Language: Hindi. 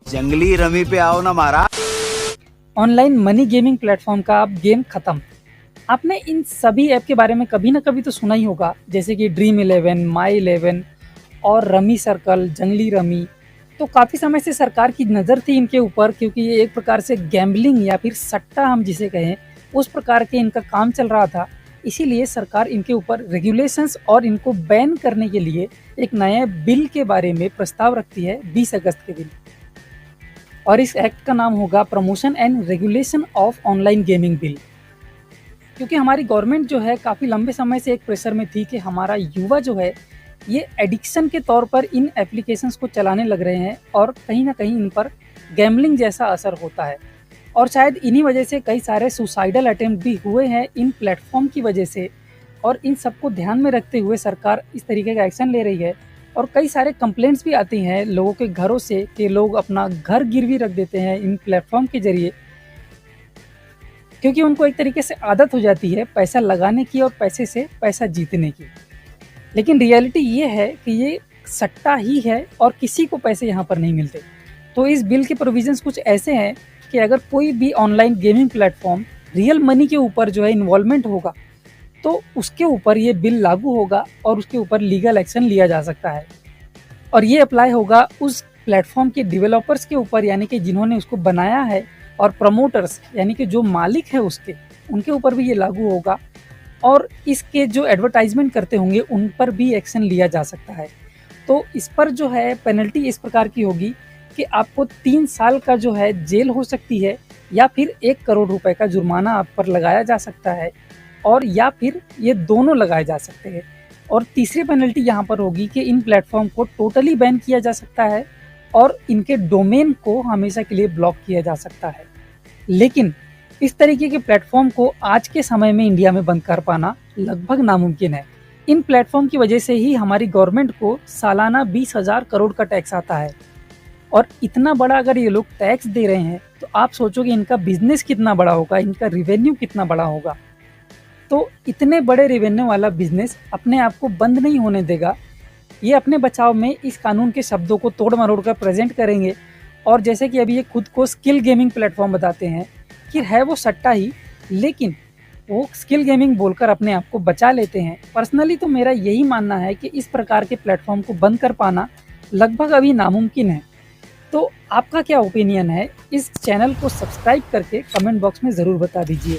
जंगली रमी पे आओ ना महाराज। ऑनलाइन मनी गेमिंग प्लेटफॉर्म का अब गेम खत्म। आपने इन सभी ऐप के बारे में कभी ना कभी तो सुना ही होगा, जैसे कि ड्रीम इलेवन, माई इलेवन और रमी सर्कल, जंगली रमी। तो काफ़ी समय से सरकार की नज़र थी इनके ऊपर, क्योंकि ये एक प्रकार से गैम्बलिंग या फिर सट्टा हम जिसे कहें, उस प्रकार के इनका काम चल रहा था। इसीलिए सरकार इनके ऊपर रेगुलेशंस और इनको बैन करने के लिए एक नए बिल के बारे में प्रस्ताव रखती है 20 अगस्त के दिन। और इस एक्ट का नाम होगा promotion and regulation of online gaming bill. क्योंकि हमारी गवर्नमेंट जो है काफ़ी लंबे समय से एक प्रेशर में थी कि हमारा युवा जो है ये एडिक्शन के तौर पर इन एप्लीकेशंस को चलाने लग रहे हैं और कहीं ना कहीं इन पर गैम्बलिंग जैसा असर होता है। और शायद इन्हीं वजह से कई सारे सुसाइडल अटेम्प्ट भी हुए हैं इन प्लेटफॉर्म की वजह से। और इन सबको ध्यान में रखते हुए सरकार इस तरीके का एक्शन ले रही है। और कई सारे कंप्लेंट्स भी आती हैं लोगों के घरों से कि लोग अपना घर गिरवी रख देते हैं इन प्लेटफॉर्म के ज़रिए, क्योंकि उनको एक तरीके से आदत हो जाती है पैसा लगाने की और पैसे से पैसा जीतने की। लेकिन रियलिटी ये है कि ये सट्टा ही है और किसी को पैसे यहाँ पर नहीं मिलते। तो इस बिल के प्रोविजंस कुछ ऐसे हैं कि अगर कोई भी online gaming platform real money के ऊपर जो है इन्वॉल्वमेंट होगा तो उसके ऊपर ये बिल लागू होगा और उसके ऊपर लीगल एक्शन लिया जा सकता है। और ये अप्लाई होगा उस प्लेटफॉर्म के डेवलपर्स के ऊपर, यानी कि जिन्होंने उसको बनाया है, और प्रमोटर्स यानी कि जो मालिक है उसके, उनके ऊपर भी ये लागू होगा। और इसके जो एडवर्टाइजमेंट करते होंगे उन पर भी एक्शन लिया जा सकता है। तो इस पर जो है पेनल्टी इस प्रकार की होगी कि आपको 3 साल का जो है जेल हो सकती है, या फिर 1 करोड़ रुपए का जुर्माना आप पर लगाया जा सकता है, और या फिर ये दोनों लगाए जा सकते हैं। और तीसरी पेनल्टी यहाँ पर होगी कि इन प्लेटफॉर्म को टोटली बैन किया जा सकता है और इनके डोमेन को हमेशा के लिए ब्लॉक किया जा सकता है। लेकिन इस तरीके के प्लेटफॉर्म को आज के समय में इंडिया में बंद कर पाना लगभग नामुमकिन है। इन प्लेटफॉर्म की वजह से ही हमारी गवर्नमेंट को सालाना 20,000 करोड़ का टैक्स आता है। और इतना बड़ा अगर ये लोग टैक्स दे रहे हैं तो आप सोचोगे इनका बिजनेस कितना बड़ा होगा, इनका रिवेन्यू कितना बड़ा होगा। तो इतने बड़े रेवेन्यू वाला बिजनेस अपने आप को बंद नहीं होने देगा। ये अपने बचाव में इस कानून के शब्दों को तोड़ मरोड़ कर प्रेजेंट करेंगे। और जैसे कि अभी ये खुद को स्किल गेमिंग प्लेटफॉर्म बताते हैं कि है वो सट्टा ही, लेकिन वो स्किल गेमिंग बोलकर अपने आप को बचा लेते हैं। पर्सनली तो मेरा यही मानना है कि इस प्रकार के प्लेटफॉर्म को बंद कर पाना लगभग अभी नामुमकिन है। तो आपका क्या ओपिनियन है? इस चैनल को सब्सक्राइब करके कमेंट बॉक्स में ज़रूर बता दीजिए।